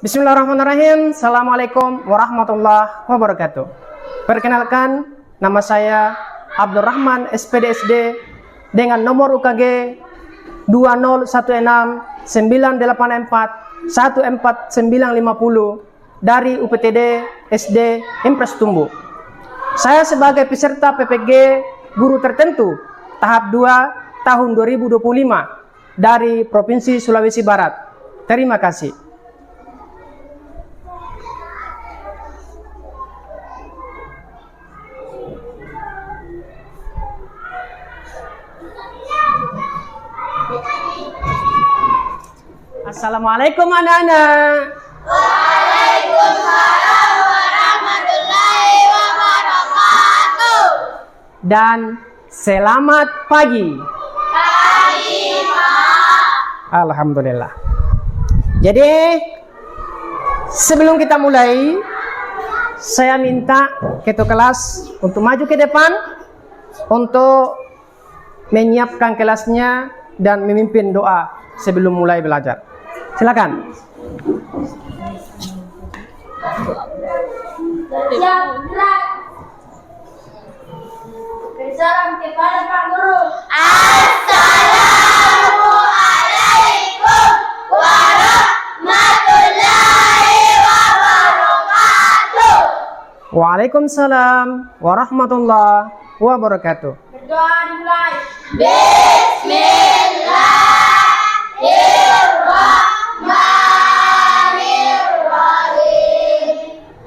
Bismillahirrahmanirrahim. Assalamualaikum warahmatullahi wabarakatuh. Perkenalkan, nama saya Abdurrahman SPDSD dengan nomor UKG 20169841490 dari UPTD SD Impres Tumbu. Saya sebagai peserta PPG Guru Tertentu tahap 2 tahun 2025 dari Provinsi Sulawesi Barat. Terima kasih. Assalamualaikum anak-anak. Waalaikumsalam warahmatullahi wabarakatuh. Dan selamat pagi. Pagi, Pak. Alhamdulillah. Jadi sebelum kita mulai, saya minta ketua kelas untuk maju ke depan untuk menyiapkan kelasnya dan memimpin doa sebelum mulai belajar. Silakan. Salam kepada Pak Guru. Assalamualaikum warahmatullahi wabarakatuh. Waalaikumsalam warahmatullahi wabarakatuh. Berdoa dimulai. Bismillahirrahmanirrahim.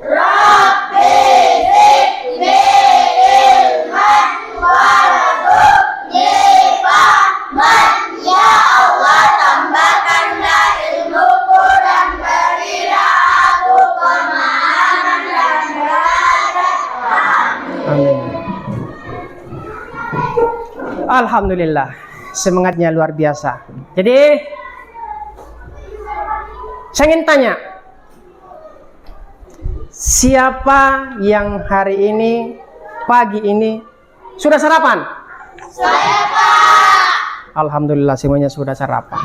Rabbi zidni ilman warzuqni fahman. Ya Allah, tambahkanlah ilmuku dan berilah aku pemahaman dan belajar. Amin. Alhamdulillah, semangatnya luar biasa. Jadi saya ingin tanya, siapa yang hari ini, pagi ini sudah sarapan? Saya, Pak. Alhamdulillah, semuanya sudah sarapan.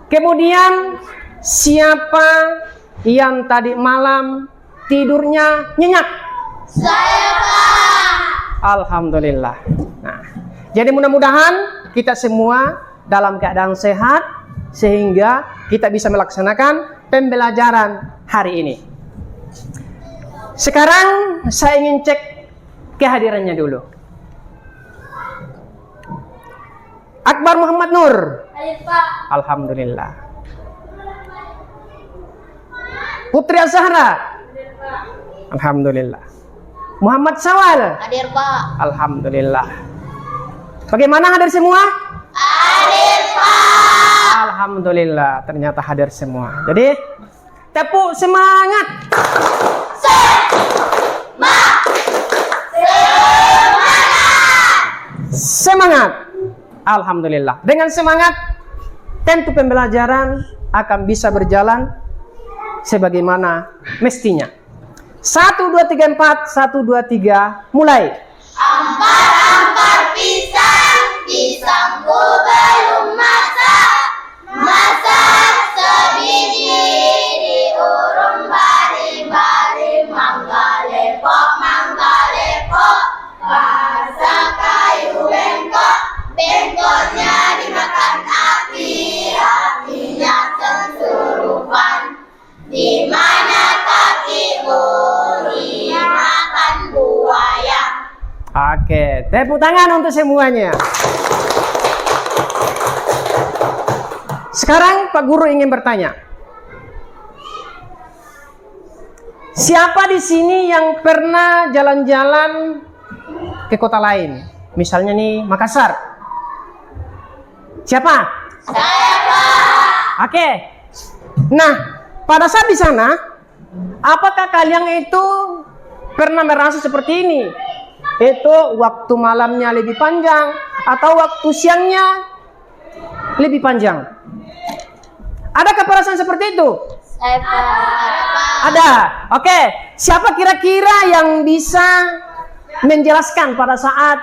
Kemudian siapa yang tadi malam tidurnya nyenyak? Saya, Pak. Alhamdulillah. Nah, jadi mudah-mudahan kita semua dalam keadaan sehat sehingga kita bisa melaksanakan pembelajaran hari ini. Sekarang saya ingin cek kehadirannya dulu. Akbar Muhammad Nur. Hadir, Pak. Alhamdulillah. Putri Azhara. Hadir, Pak. Alhamdulillah. Muhammad Sawal. Hadir, Pak. Alhamdulillah. Bagaimana hadir semua? Hadir, Pak. Alhamdulillah, ternyata hadir semua. Jadi, tepuk semangat. Semangat. Alhamdulillah. Dengan semangat, tentu pembelajaran akan bisa berjalan sebagaimana mestinya. 1, 2, 3, 4. 1, 2, 3. Mulai. Ampar-ampar pisang, pisangku belum masak. Masak sebiji diurung bari-bari. Mangga lepok, basah kayu bengkok. Bengkoknya dimakan api, apinya kesurupan. Di mana kakimu dimakan buaya. Oke, tepuk tangan untuk semuanya. Sekarang Pak Guru ingin bertanya. Siapa di sini yang pernah jalan-jalan ke kota lain? Misalnya nih Makassar. Siapa? Saya, Pak. Oke. Nah, pada saat di sana, apakah kalian itu pernah merasa seperti ini? Itu waktu malamnya lebih panjang atau waktu siangnya lebih panjang? Adakah perasaan seperti itu? Saya, Pak. Ada. Oke. Siapa kira-kira yang bisa menjelaskan pada saat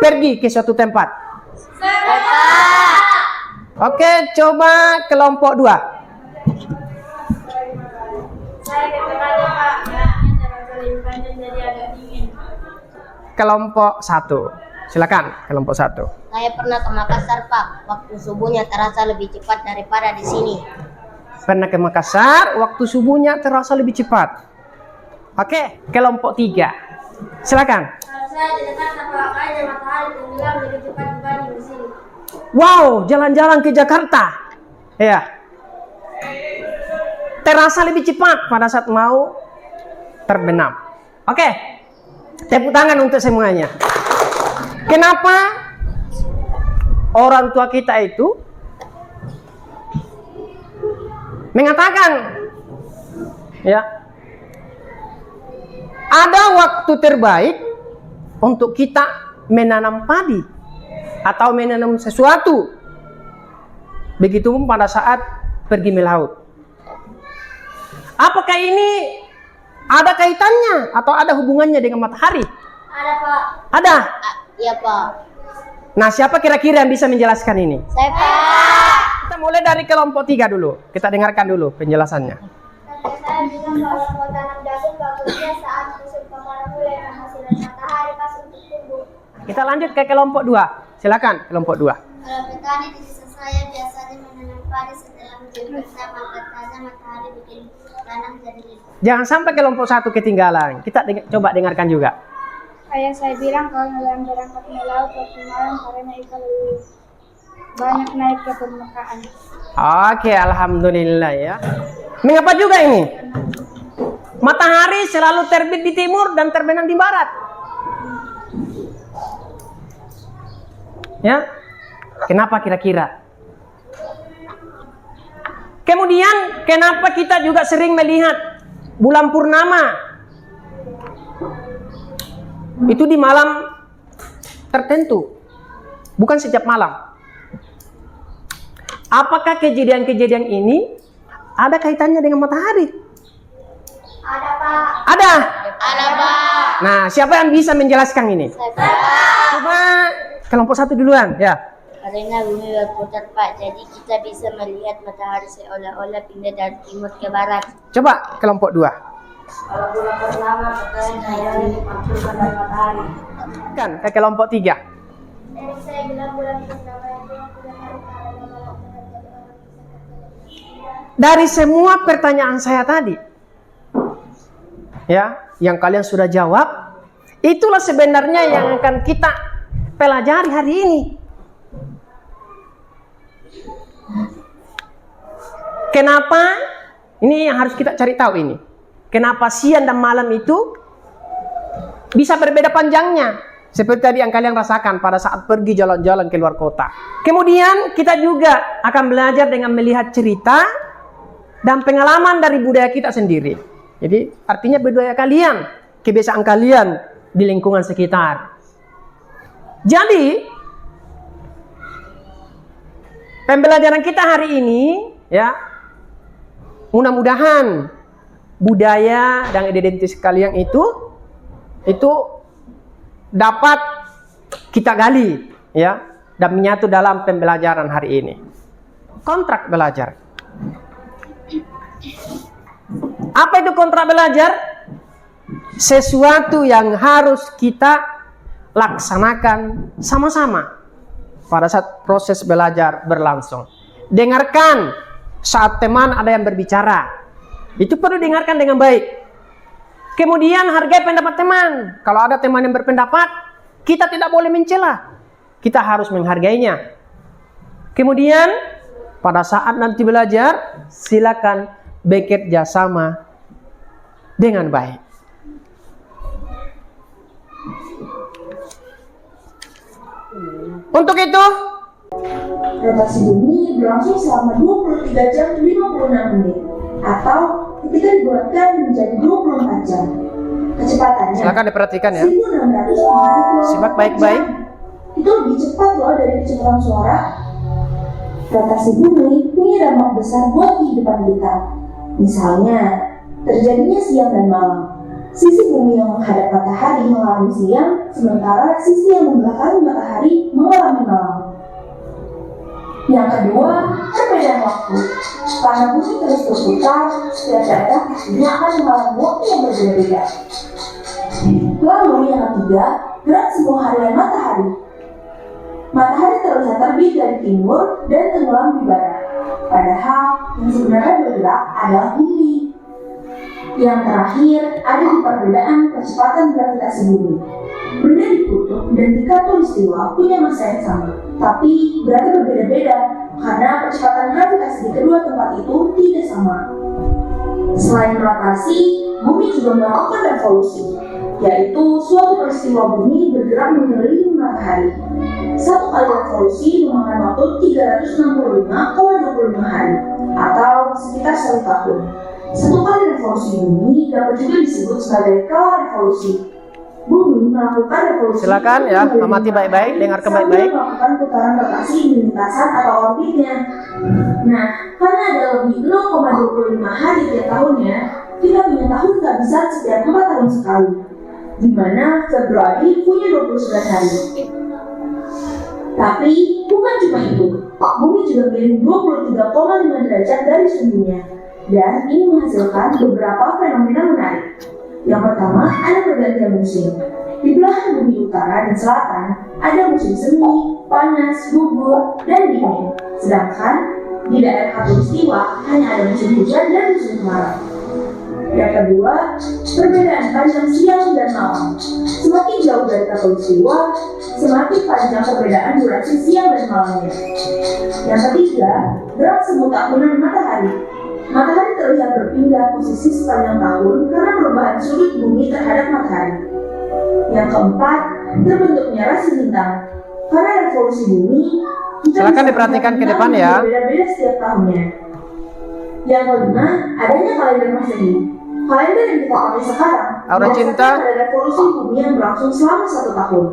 pergi ke suatu tempat? Saya, Pak. Oke, coba kelompok 2. Saya keterangan, Pak. Jaraknya terasa lebih panjang jadi agak dingin. Kelompok 1. Silakan, kelompok 1. Saya pernah ke Makassar, Pak. Waktu subuhnya terasa lebih cepat daripada di sini. Pernah ke Makassar, waktu subuhnya terasa lebih cepat. Oke, kelompok 3. Silakan. Kalau saya di Jakarta, Pak, kayaknya matahari tenggelam lebih cepat dibanding di sini. Wow, jalan-jalan ke Jakarta. Ya. Terasa lebih cepat pada saat mau terbenam. Oke. Tepuk tangan untuk semuanya. Kenapa orang tua kita itu mengatakan, ya, ada waktu terbaik untuk kita menanam padi atau menanam sesuatu. Begitupun pada saat pergi melaut. Apakah ini ada kaitannya atau ada hubungannya dengan matahari? Ada, Pak. Ada. Iya, Pak. Nah, siapa kira-kira yang bisa menjelaskan ini? Saya, Pak. Kita mulai dari kelompok 3 dulu. Kita dengarkan dulu penjelasannya. Kakek saya bilang kalau mau tanam jagung bagusnya saat musim kemarau mulai menghasilkan matahari pas untuk tumbuh. Kita lanjut ke kelompok 2. Silakan, kelompok 2. Kalau petani di desa saya biasanya menanam padi setelah musim bersama katanya matahari bikin tanam jadi lebat. Jangan sampai kelompok 1 ketinggalan. Kita coba dengarkan juga. Ayah saya bilang kalau nelayan berangkat melaut waktu malam karena ikan lebih banyak naik ke permukaan. Oke, alhamdulillah ya. Mengapa juga ini? Matahari selalu terbit di timur dan terbenam di barat. Ya. Kenapa kira-kira? Kemudian, kenapa kita juga sering melihat bulan purnama? Itu di malam tertentu, bukan setiap malam. Apakah kejadian-kejadian ini ada kaitannya dengan matahari? Ada, Pak. Ada. Ada, Pak. Nah, siapa yang bisa menjelaskan ini? Saya, Pak. Coba kelompok 1 duluan, ya. Karena bumi berputar, Pak. Jadi kita bisa melihat matahari seolah-olah pindah dari timur ke barat. Coba kelompok 2. Kalau bulan purnama, katanya saya dipanculkan dari matahari. Kan ke kelompok 3. Jadi saya bilang bulan purnama itu tidak harus ada malam dengan Dari semua pertanyaan saya tadi, ya, yang kalian sudah jawab, itulah sebenarnya yang akan kita pelajari hari ini. Kenapa? Ini yang harus kita cari tahu ini. Kenapa siang dan malam itu bisa berbeda panjangnya? Seperti tadi yang kalian rasakan pada saat pergi jalan-jalan ke luar kota. Kemudian kita juga akan belajar dengan melihat cerita dan pengalaman dari budaya kita sendiri. Jadi artinya budaya kalian, kebiasaan kalian di lingkungan sekitar. Jadi pembelajaran kita hari ini, ya, mudah-mudahan budaya dan identitas kalian itu dapat kita gali, ya, dan menyatu dalam pembelajaran hari ini. Kontrak belajar. Apa itu kontrak belajar? Sesuatu yang harus kita laksanakan sama-sama pada saat proses belajar berlangsung. Dengarkan saat teman ada yang berbicara. Itu perlu dengarkan dengan baik. Kemudian hargai pendapat teman. Kalau ada teman yang berpendapat, kita tidak boleh mencela. Kita harus menghargainya. Kemudian pada saat nanti belajar, silakan bekerja sama dengan baik. Untuk itu, rotasi bumi berlangsung selama 23 jam 56 menit atau ketika dibulatkan menjadi 24 jam. Kecepatannya silakan diperhatikan ya. 1650 km Simak baik-baik. Itu lebih cepat loh dari kecepatan suara. Rotasi bumi punya dampak besar buat kehidupan kita. Misalnya, terjadinya siang dan malam. sisi bumi yang menghadap matahari mengalami siang, sementara sisi yang membelakangi matahari mengalami malam. Yang kedua, perbedaan waktu. Karena bumi terus berputar, setiap daerah pastinya akan mengalami waktu yang berbeda-beda. Lalu yang ketiga, gerak semua harian matahari. Matahari terlihat terbit dari timur dan tenggelam di barat. Padahal yang sebenarnya bergerak adalah bumi. Yang terakhir, ada di perbedaan kecepatan gravitasi bumi. Benda di kutub dan di khatulistiwa punya massa yang sama, tapi berarti berbeda-beda karena kecepatan gravitasi di kedua tempat itu tidak sama. Selain rotasi, bumi juga melakukan revolusi, yaitu suatu peristiwa bumi bergerak mengelilingi matahari. Satu kali revolusi memakan waktu 365,25 hari, atau sekitar 1 tahun. Satu kali revolusi bumi dapat juga disebut sebagai kala revolusi. Bumi melakukan revolusi. Silakan ya, amati baik-baik, dengarkan baik-baik. Melakukan putaran rotasi di lintasan atau orbitnya. Nah, karena ada lebih 0,25 hari tiap tahunnya, kita punya tahun kehabisan setiap 4 tahun sekali, di mana Februari punya 29 hari. Tapi bukan cuma itu, bumi juga miring 23,5 derajat dari suhunya, dan ini menghasilkan beberapa fenomena menarik. Yang pertama, ada pergantian musim. Di belahan bumi utara dan selatan, ada musim semi, panas, gugur, dan dingin. Sedangkan di daerah khatulistiwa hanya ada musim hujan dan musim kemarau. Yang kedua, perbedaan panjang siang dan malam. Semakin jauh dari khatulistiwa, semakin panjang perbedaan durasi siang dan malamnya. Yang ketiga, gerak semu tahunan matahari. Matahari terlihat berpindah posisi sepanjang tahun karena perubahan sudut bumi terhadap matahari. Yang keempat, terbentuknya rasi bintang. Karena revolusi bumi, Silakan diperhatikan ke depan ya. Berbeda-beda setiap tahunnya. Yang kelima, adanya kalender Masehi. Kalender yang kita pakai sekarang Aura Cinta. pada revolusi bumi yang berlangsung selama 1 tahun.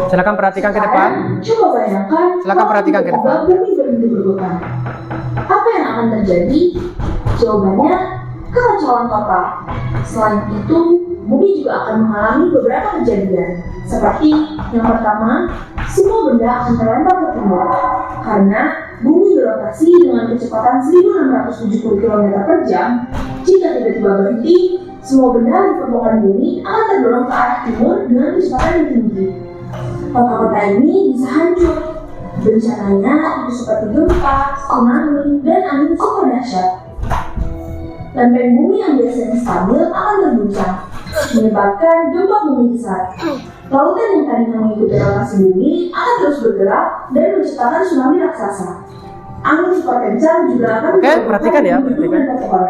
Silakan perhatikan ke depan. Coba bayangkan, Silakan perhatikan ke depan. Bumi berhenti berputar. Apa yang akan terjadi? Jawabannya, kekacauan total. Selain itu, bumi juga akan mengalami beberapa kejadian. Seperti yang pertama, semua benda akan terlempar ke timur. Karena bumi berotasi dengan kecepatan 1670 km per jam, jika tiba-tiba berhenti, semua benda di permukaan bumi akan terdorong ke arah timur dengan kecepatan yang tinggi. Kota-kota ini bisa hancur. Bencananya itu seperti gempa, tsunami, dan angin super dahsyat. Lempeng bumi yang biasanya stabil akan terguncang, menyebabkan gempa bumi besar. Lautan yang tadinya mengikuti rotasi bumi akan terus bergerak dan menciptakan tsunami raksasa. Angin super kencang juga akan perhatikan ya, perhatikan.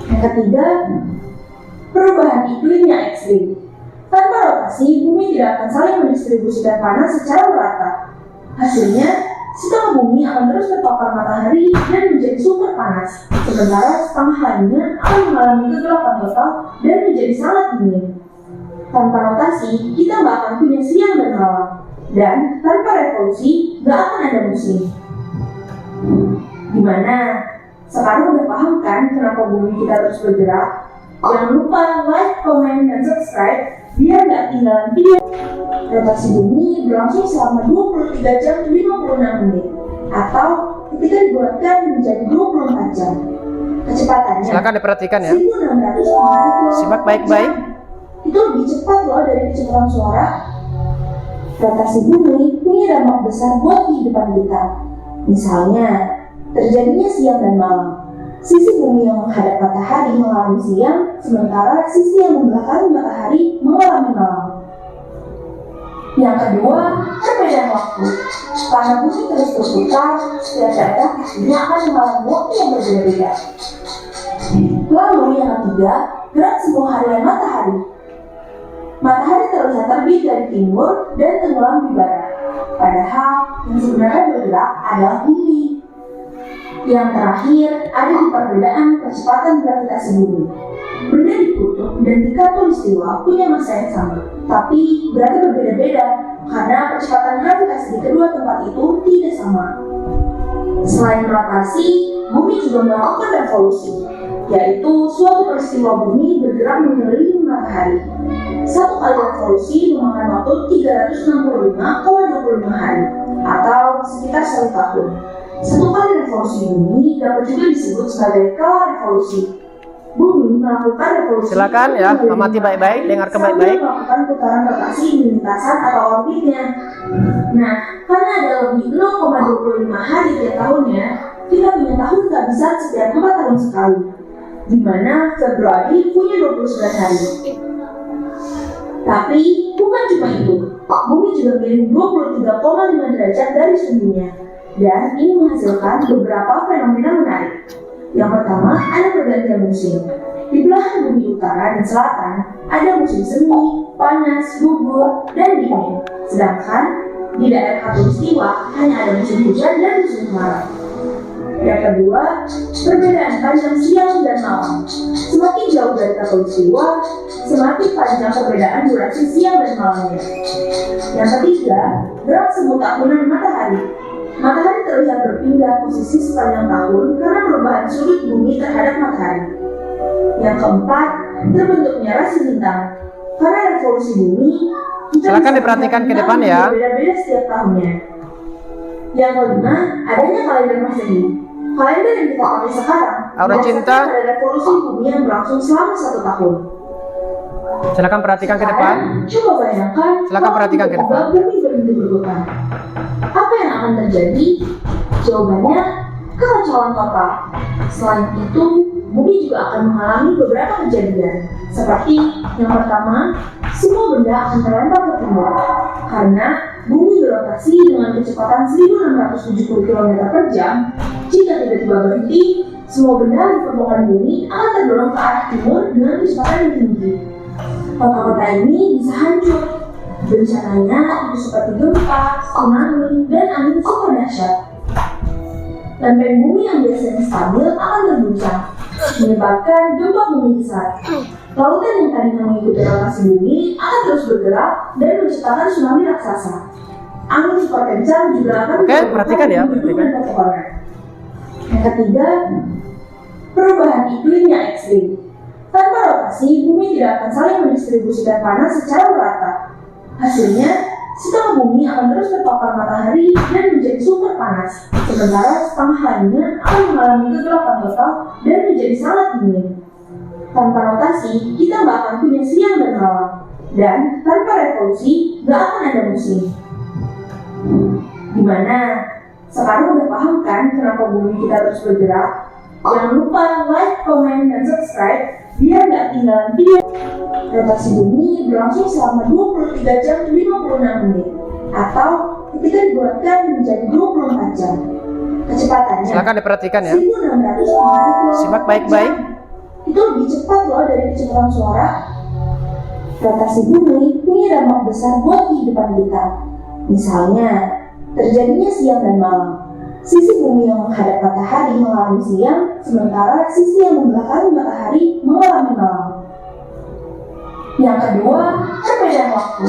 Yang ketiga, perubahan iklim yang ekstrim. Tanpa rotasi, bumi tidak akan saling mendistribusikan panas secara merata. Hasilnya, setengah bumi akan terus terpapar matahari dan menjadi super panas, sementara setengah lainnya akan mengalami kegelapan total dan menjadi sangat dingin. Tanpa rotasi, kita nggak akan punya siang dan malam, dan tanpa revolusi, nggak akan ada musim. Gimana? Sekarang udah paham kan kenapa bumi kita terus bergerak? Jangan lupa like, comment, dan subscribe biar nggak ketinggalan video. Rotasi bumi berlangsung selama 23 jam 56 menit atau ketika dibulatkan menjadi 24 jam. Kecepatannya Silakan diperhatikan ya. 1600 km/jam. Simak baik-baik. Itu lebih cepat loh dari kecepatan suara. Rotasi bumi punya dampak besar buat kehidupan kita. Misalnya, terjadinya siang dan malam. Sisi bumi yang menghadap matahari mengalami siang, sementara sisi yang membelakangi matahari mengalami malam. Yang kedua, perbedaan waktu. Karena bumi terus berputar, setiap daerah pastinya akan mengalami waktu yang berbeda-beda. Lalu yang ketiga, gerak semua harian matahari. Matahari terlihat terbit dari timur dan tenggelam di barat. Padahal yang sebenarnya bergerak adalah bumi. Yang terakhir, ada di perbedaan kecepatan gravitasi bumi. Benda di kutub dan di khatulistiwa punya massa yang sama, tapi berarti berbeda-beda karena kecepatan gravitasi di kedua tempat itu tidak sama. Selain rotasi, bumi juga melakukan revolusi, yaitu suatu peristiwa bumi bergerak mengelilingi matahari. Satu kali revolusi memakan waktu 365,25 hari atau sekitar 1 tahun. Satu kali revolusi bumi dapat juga disebut sebagai kala revolusi. Bumi melakukan revolusi. Silakan ya, amati baik-baik, dengarkan baik-baik. Melakukan putaran rotasi di lintasan atau orbitnya. Nah, karena ada lebih 0,25 hari tiap tahunnya, kita punya tahun kehabisan setiap 4 tahun sekali, di mana Februari punya 29 hari. Tapi bukan cuma itu, bumi juga miring 23,5 derajat dari suhunya, dan ini menghasilkan beberapa fenomena menarik. Yang pertama, ada pergantian musim. Di belahan bumi utara dan selatan, ada musim semi, panas, gugur, dan dingin. Sedangkan di daerah khatulistiwa hanya ada musim hujan dan musim kemarau. Yang kedua, perbedaan panjang siang dan malam. Semakin jauh dari khatulistiwa, semakin panjang perbedaan durasi siang dan malamnya. Yang ketiga, gerak semu tahunan matahari. Matahari terlihat berpindah posisi sepanjang tahun karena perubahan sudut bumi terhadap matahari. Yang keempat, terbentuknya rasi bintang. Karena revolusi bumi, Silakan diperhatikan ke depan ya. Berbeda-beda setiap tahunnya. Yang kelima, adanya kalender Masehi. Kalender yang kita pakai sekarang Aura Cinta. pada revolusi bumi yang berlangsung selama 1 tahun. Silakan perhatikan ke depan. Coba bayangkan, Silakan perhatikan ke depan. bumi berhenti berputar. Apa yang akan terjadi? Jawabannya, kekacauan total. Selain itu, bumi juga akan mengalami beberapa kejadian. Seperti yang pertama, semua benda akan terlempar ke timur. Karena bumi berotasi dengan kecepatan 1670 km per jam, jika tiba-tiba berhenti, semua benda di permukaan bumi akan terdorong ke arah timur dengan kecepatan yang tinggi. Kota-kota ini bisa hancur. Bencananya itu seperti gempa, tsunami, dan angin super dahsyat. Lempeng bumi yang biasanya stabil akan terguncang, menyebabkan gempa bumi besar. Lautan yang tadinya mengikuti rotasi bumi akan terus bergerak dan menciptakan tsunami raksasa. Angin super kencang juga akan perhatikan ya, perhatikan. Yang ketiga, perubahan iklim yang ekstrim. Tanpa rotasi, bumi tidak akan saling mendistribusikan panas secara merata. Hasilnya, setengah bumi akan terus terpapar matahari dan menjadi super panas, sementara setengah lainnya akan mengalami kegelapan total dan menjadi sangat dingin. Tanpa rotasi, kita nggak akan punya siang dan malam, dan tanpa revolusi, nggak akan ada musim. Gimana? Sekarang udah paham kan kenapa bumi kita terus bergerak? Jangan lupa like, komen, dan subscribe biar nggak ketinggalan video. Rotasi bumi berlangsung selama 23 jam 56 menit atau ketika dibuatkan menjadi 24 jam. Kecepatannya Silakan diperhatikan ya. 1640 km. Simak baik-baik. Itu lebih cepat loh dari kecepatan suara. Rotasi bumi punya dampak besar buat kehidupan kita. Misalnya, terjadinya siang dan malam. Sisi bumi yang menghadap matahari mengalami siang, sementara sisi yang membelakangi matahari mengalami malam. Yang kedua, perbedaan waktu.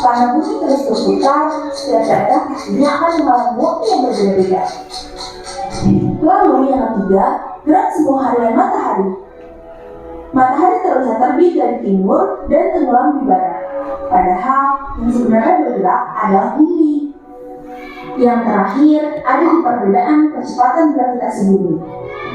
Karena bumi terus berputar, setiap daerah pastinya akan mengalami waktu yang berbeda-beda. Lalu yang ketiga, gerak semua harian matahari. Matahari terlihat terbit dari timur dan tenggelam di barat. Padahal yang sebenarnya bergerak adalah bumi. Yang terakhir, ada di perbedaan kecepatan gravitasi bumi.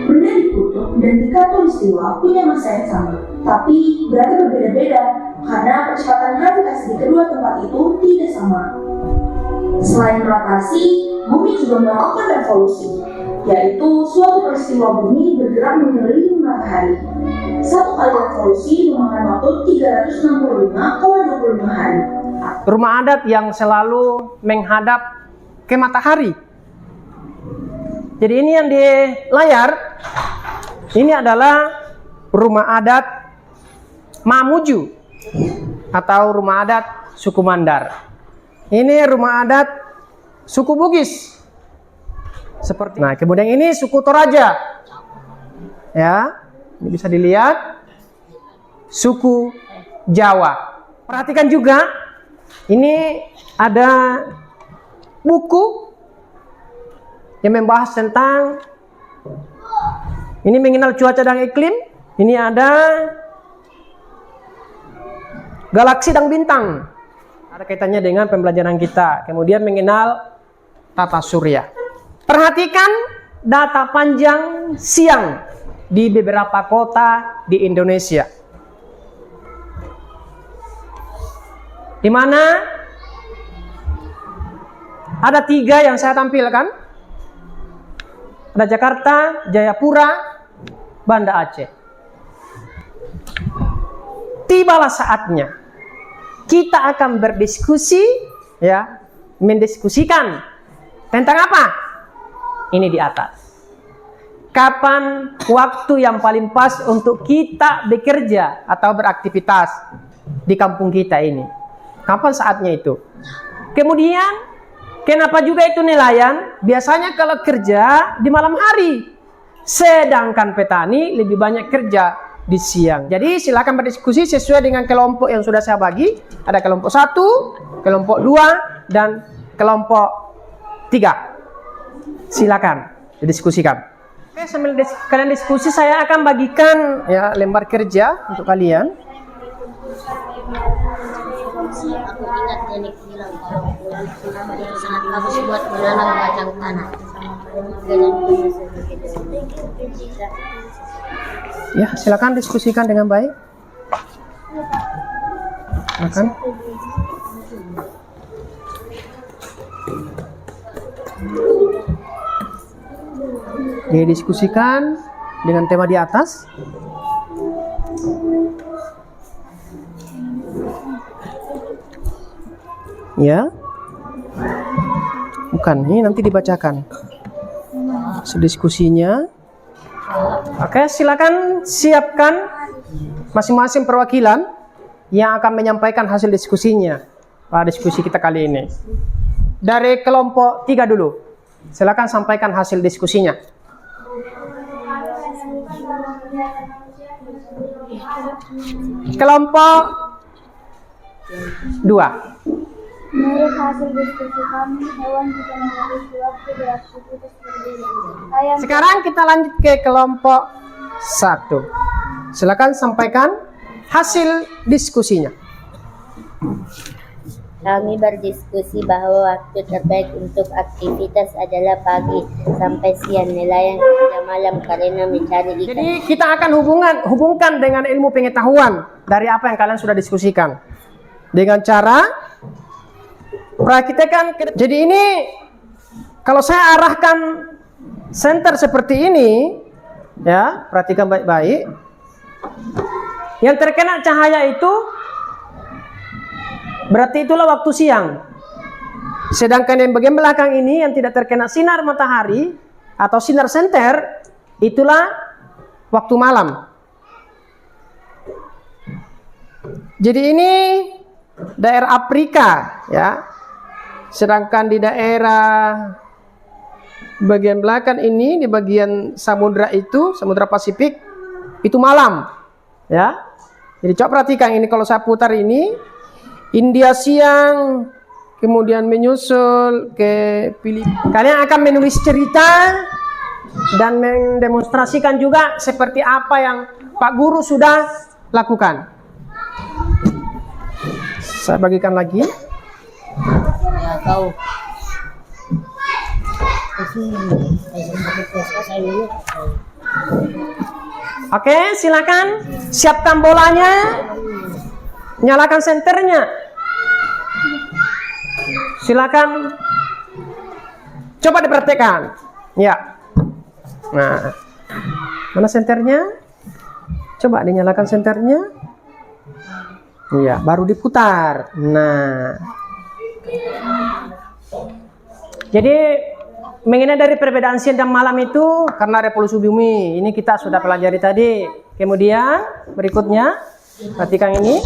Benda di kutub dan di khatulistiwa punya massa yang sama, tapi berarti berbeda-beda karena kecepatan gravitasi di kedua tempat itu tidak sama. Selain rotasi, bumi juga melakukan revolusi, yaitu suatu peristiwa bumi bergerak mengelilingi matahari. Satu kali revolusi memakan waktu 365,25 hari. Rumah adat yang selalu menghadap ke matahari. Jadi ini yang di layar, ini adalah rumah adat Mamuju atau rumah adat suku Mandar. Ini rumah adat suku Bugis. Seperti. Nah, kemudian ini suku Toraja. Ya, ini bisa dilihat suku Jawa. Perhatikan juga, ini ada buku yang membahas tentang Ini mengenal cuaca dan iklim. Ini ada galaksi dan bintang. Ada kaitannya dengan pembelajaran kita. Kemudian mengenal tata surya. Perhatikan data panjang siang di beberapa kota di Indonesia. Di mana ada 3 yang saya tampilkan. Ada Jakarta, Jayapura, Banda Aceh. Tibalah saatnya kita akan berdiskusi, ya, mendiskusikan tentang apa? Ini di atas. Kapan waktu yang paling pas untuk kita bekerja atau beraktivitas di kampung kita ini? Kapan saatnya itu? Kemudian, kenapa juga itu nelayan? Biasanya kalau kerja di malam hari, sedangkan petani lebih banyak kerja di siang. Jadi silakan berdiskusi sesuai dengan kelompok yang sudah saya bagi. Ada kelompok 1, kelompok 2, dan kelompok 3. Silakan didiskusikan. Oke, sambil kalian diskusi, saya akan bagikan ya lembar kerja untuk kalian. Aku ingat nenek bilang kalau bulan purnama itu sangat bagus buat menanam batang tanah. Ya, silakan diskusikan dengan baik. Silakan. Didiskusikan dengan tema di atas. Ya. Bukan, ini nanti dibacakan diskusinya. Oke, silakan siapkan masing-masing perwakilan yang akan menyampaikan hasil diskusinya pada diskusi kita kali ini. Dari kelompok 3 dulu. Silakan sampaikan hasil diskusinya. Kelompok 2. Menurut hasil diskusi kami, hewan bisa memiliki waktu beraktivitas berbeda. Sekarang kita lanjut ke kelompok 1. Silakan sampaikan hasil diskusinya. Kami berdiskusi bahwa waktu terbaik untuk aktivitas adalah pagi sampai siang, nelayan hingga malam karena mencari ikan. Jadi kita akan hubungkan dengan ilmu pengetahuan dari apa yang kalian sudah diskusikan dengan cara praktekkan. Jadi ini kalau saya arahkan senter seperti ini, ya, perhatikan baik-baik. Yang terkena cahaya itu berarti itulah waktu siang. Sedangkan yang bagian belakang ini yang tidak terkena sinar matahari atau sinar senter, itulah waktu malam. Jadi ini daerah Afrika, ya. Sedangkan di daerah bagian belakang ini, di bagian samudra itu, Samudra Pasifik, itu malam, ya. Jadi coba perhatikan ini, kalau saya putar ini, India siang, kemudian menyusul ke Filipina. Kalian akan menulis cerita dan mendemonstrasikan juga seperti apa yang Pak Guru sudah lakukan. Saya bagikan lagi. Ya, kau. Oke, silakan siapkan bolanya, nyalakan senternya. Silakan coba dipraktekkan. Ya. Nah, mana senternya? Coba dinyalakan senternya. Iya, baru diputar. Nah. Jadi mengenai dari perbedaan siang dan malam itu karena revolusi bumi, ini kita sudah pelajari tadi. Kemudian berikutnya, perhatikan ini.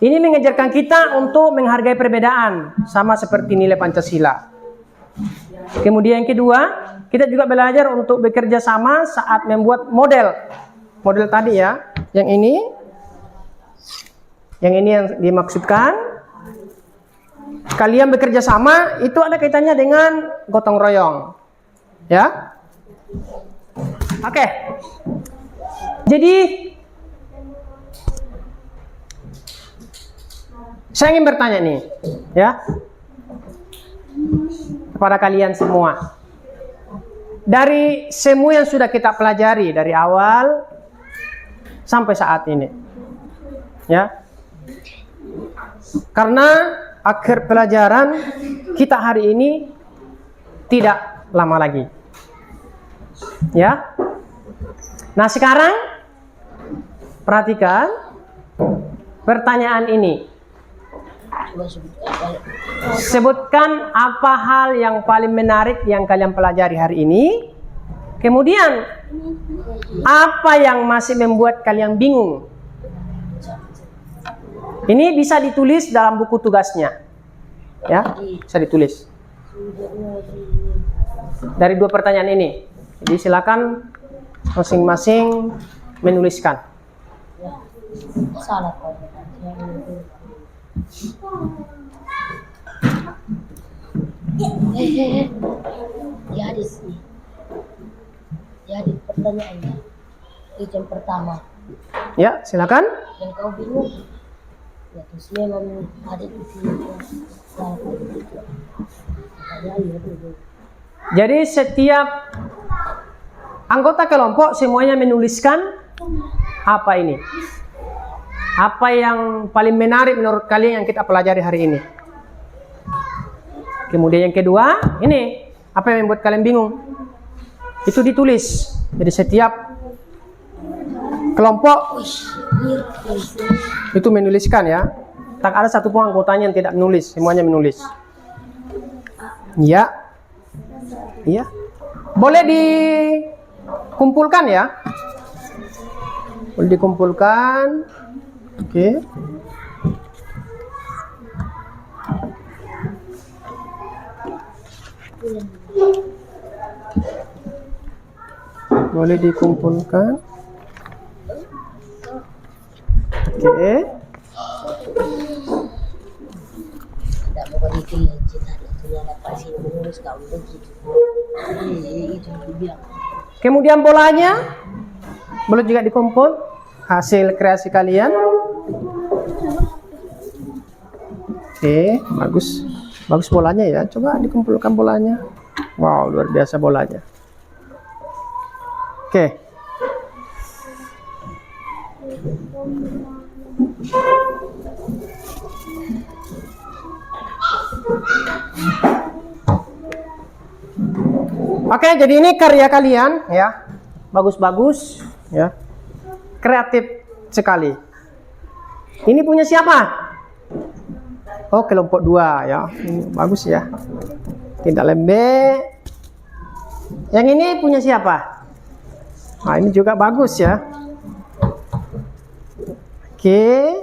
Ini mengajarkan kita untuk menghargai perbedaan, sama seperti nilai Pancasila. Kemudian yang kedua, kita juga belajar untuk bekerja sama saat membuat model. Model tadi ya, yang ini yang dimaksudkan. Kalian bekerja sama, itu ada kaitannya dengan gotong royong. Ya. Oke. Jadi saya ingin bertanya nih, ya, kepada kalian semua. Dari semua yang sudah kita pelajari dari awal sampai saat ini, ya. Karena akhir pelajaran kita hari ini tidak lama lagi, ya. Nah, sekarang perhatikan pertanyaan ini. Sebutkan apa hal yang paling menarik yang kalian pelajari hari ini. Kemudian, apa yang masih membuat kalian bingung? Ini bisa ditulis dalam buku tugasnya. Ya, bisa ditulis. Dari dua pertanyaan ini. Jadi silakan masing-masing menuliskan. Salah. Jadi sih. Jadi pertanyaannya itu yang pertama. Ya, silakan. Yang kau bingung. Ya terus memang ada di sini. Jadi setiap anggota kelompok semuanya menuliskan apa ini? Apa yang paling menarik menurut kalian yang kita pelajari hari ini? Kemudian yang kedua, ini apa yang membuat kalian bingung? Itu ditulis. Jadi setiap kelompok itu menuliskan, ya. Tak ada satu pun anggotanya yang tidak menulis, semuanya menulis. Ya, iya. Boleh dikumpulkan, ya. Boleh dikumpulkan. Oke. Boleh dikumpulkan. Oke. Tidak mau bikin cerita itu yang dapat sih menulis kau begitu. Itu dia. Kemudian bolanya boleh juga dikumpul hasil kreasi kalian. Oke, bagus. Bagus bolanya ya. Coba dikumpulkan bolanya. Wow, luar biasa bolanya. Oke. Oke, jadi ini karya kalian ya. Bagus-bagus ya. Kreatif sekali. Ini punya siapa? Oh, kelompok 2 ya. Ini bagus ya. Tindak lembek. Yang ini punya siapa? Nah, ini juga bagus ya. Oke.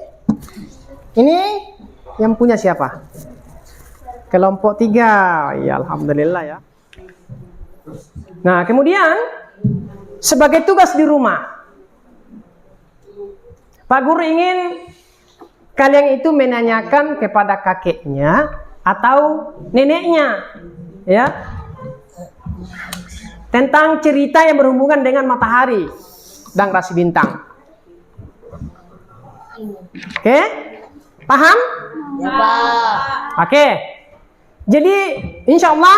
Ini yang punya siapa? Kelompok 3. Ya, alhamdulillah ya. Nah, kemudian sebagai tugas di rumah, Pak Guru ingin kalian itu menanyakan kepada kakeknya atau neneknya, ya, tentang cerita yang berhubungan dengan matahari dan rasi bintang. Oke, paham? Ya, Pak. Oke, jadi insya Allah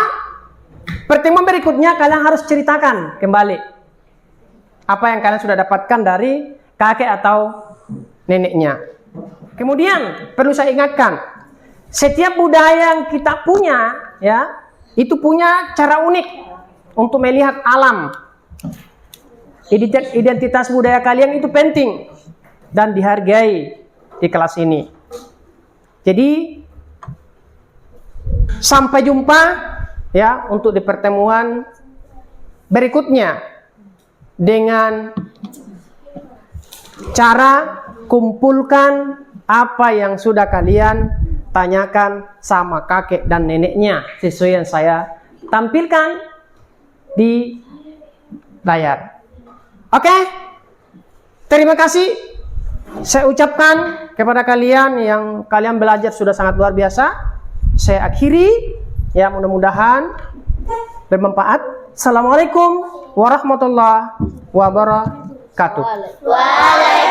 pertemuan berikutnya kalian harus ceritakan kembali apa yang kalian sudah dapatkan dari kakek atau neneknya. Kemudian perlu saya ingatkan, setiap budaya yang kita punya, ya, itu punya cara unik untuk melihat alam. Identitas budaya kalian itu penting dan dihargai di kelas ini. Jadi sampai jumpa ya untuk di pertemuan berikutnya dengan cara kumpulkan apa yang sudah kalian tanyakan sama kakek dan neneknya sesuai yang saya tampilkan di layar. Oke? Terima kasih. Saya ucapkan kepada kalian yang kalian belajar sudah sangat luar biasa. Saya akhiri, ya, mudah-mudahan bermanfaat. Assalamualaikum warahmatullahi wabarakatuh. Waalaikumsalam.